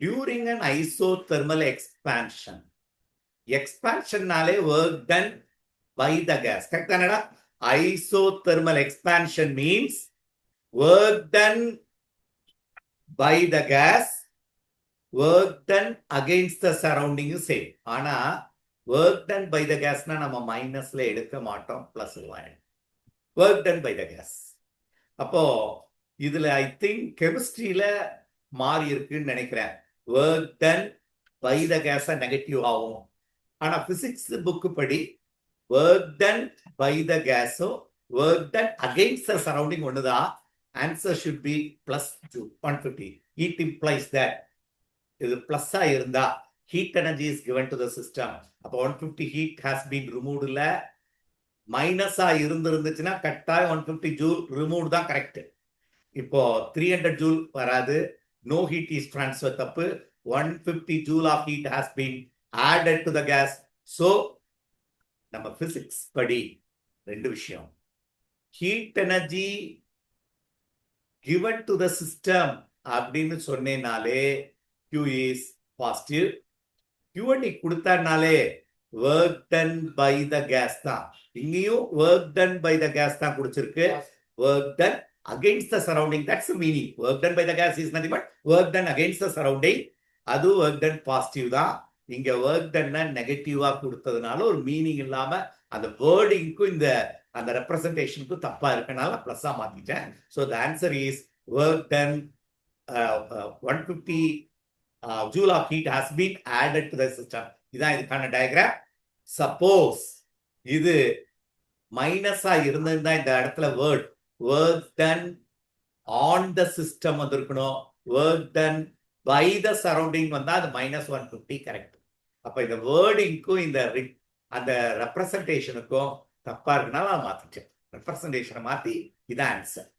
during an isothermal expansion. Expansion-நாலே work done by the gas. Correct தானடா? Isothermal expansion means work done by the gas, work done against the surrounding same. ஆனா work done by the gasனா நம்ம மைனஸ்ல எடுக்க மாட்டோம், plus work done by the gas. அப்போ இதுல I think கெமிஸ்ட்ரியில மாறி இருக்குன்னு நினைக்கிறேன். work done by the gas negative ஆகும். ஆனா பிசிக்ஸ் புக்கு படி work done by the gas work done against the surrounding ஒண்ணுதான். Answer should be plus 150. It implies that இது பிளஸ்ஸா இருந்தா heat energy is given to the system. அப்போ 150 heat has been removed இல்ல, மைனஸா இருந்துச்சுன்னா கட்டாயம் 150 ஜூல் ரிமூவ் தான் correct. இப்போ 300 joule வராது. no heat is transfer தப்பு. 150 joule of heat has been added to the gas. So நம்ம பிசிக்ஸ் படி ரெண்டு விஷயம். heat energy given to the system அப்படின்னு சொன்னேனாலே Q is positive. Q கொடுத்தானாலே work done by the gas தான். இங்கேயும் work done by the gas தான் கொடுத்திருக்கு. work done against the surrounding, that's the meaning. work done by the gas is nothing but work done against the surrounding. அது work done positive தான். இங்க work done நெகட்டிவா கொடுத்ததுனால ஒரு meaning இல்லாம அந்த வேர்டிங்க்கும் இந்த அந்த ரெப்ரசன்டேஷனுக்கும் தப்பா இருக்கனால பிளஸ்ஸா மாத்திட்டேன். so the answer is work done 150 joule of heat has been added to the system. இதான் இதுக்கான டயக்ராம். சப்போஸ் இது மைனஸா இருந்திருந்தா இந்த இடத்துல word work done on the system வந்திருக்கணும். work done by the surrounding வந்தா அது -150 கரெக்ட். அப்ப இந்த வேர்டிங்க்கும் இந்த அந்த ரெப்ரசன்டேஷனுக்கும் தப்பா இருக்குனால மாத்திட்டேன். ரெப்ரசன்டேஷனை மாத்தி இதான் ஆன்சர்.